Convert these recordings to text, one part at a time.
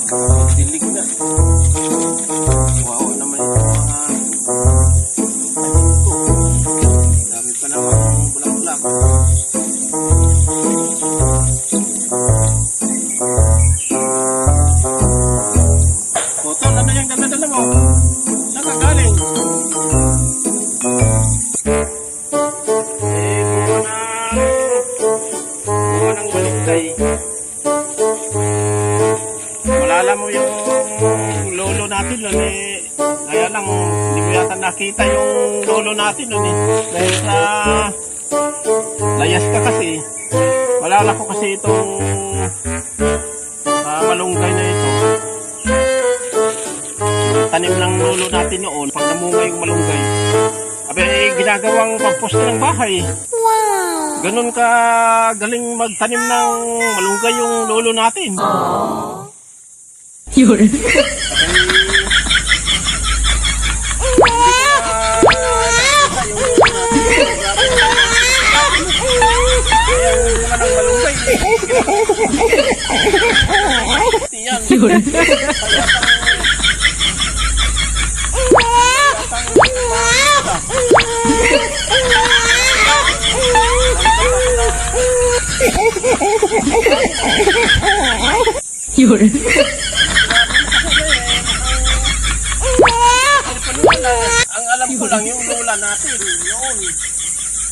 Dilig na. Wow naman ito mga tanim ko. Dami pa naman bulak-bulak. Tol, ano yung dala-dala mo? Saan ka galing? Bunga ng malunggay. Malala mo yung lolo natin nun eh. Kaya lang, hindi ko yata nakita yung lolo natin nun eh. Dahil sa layas ka kasi. Malala ko kasi itong malunggay na ito. Tanim ng lolo natin noon, pag namunga yung malunggay, ginagawang pagposte ng bahay. Wow! Ganun ka galing magtanim ng malunggay yung lolo natin. Aww. Yun. Yun. Yun. Ang alam ko lang yung lola natin noon.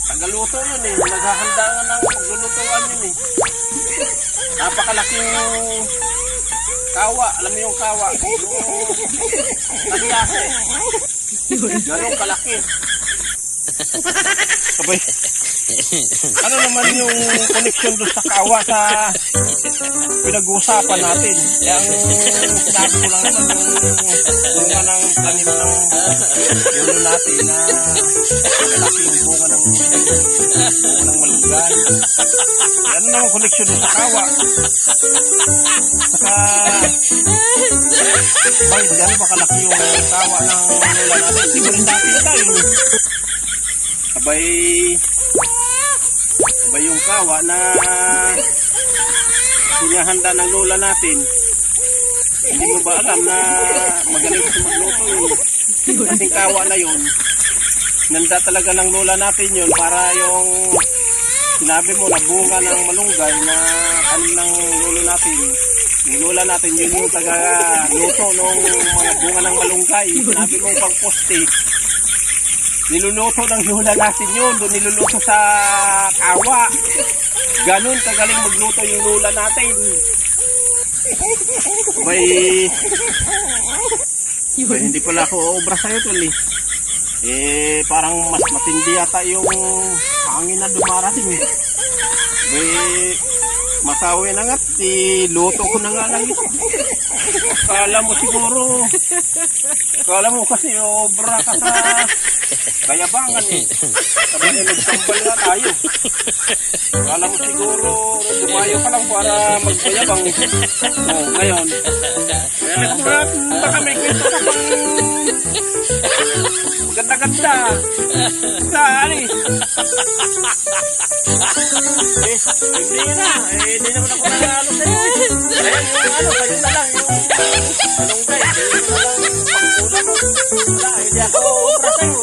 Tagaluto yun eh. Naghahanda nga ng paglulutuan yun eh. Napakalaking kawa. Alam mo yung kawa? Tagyase. Ganong kalaki. Sabay. Ano naman yung connection doon sa kawa sa pinag-uusapan natin? Yung sinabi ko lang naman yung bunga ng tanim ng lolo natin na malaking bunga ng malunggay. Ano naman connection doon sa kawa? Saka bakit gano'n ba kalaki yung kawa ng lola natin? Hindi mo rin nakita yun. Sabay yung kawa na sinahanda ng lola natin. Hindi mo ba alam na magaling sa magluto yun? Kasing kawa na yun, nanda talaga ng lola natin yun para yung sinabi mo na bunga ng malunggay na tanim ng lolo natin. Yung lola natin yun yung taga-luto ng mga bunga ng malunggay. Sinabi mo pang-poste. Niluluto ng lola natin yun. Doon niluluto sa kawa. Ganun kagaling magluto yung lola natin. Hindi pala ako obra sa'yo tol eh. Parang mas matindi yata yung hangin na dumarating eh. Masawi na nga, luto ko na nga lang ito. Kala mo kasi obra ka sa kayabangan eh. Sabi na nagtambal na tayo. Kala mo siguro dumayo ka lang para magbayabang. Ngayon. Baka may kwento ka pang ganda-ganda. Sa alis. Hindi naman ako nanalo sa'yo. Ayan yung sa'yo na lang yung malunggay. Sa'yo na lang pagkulang. Wala, hindi ako obra sa'yo.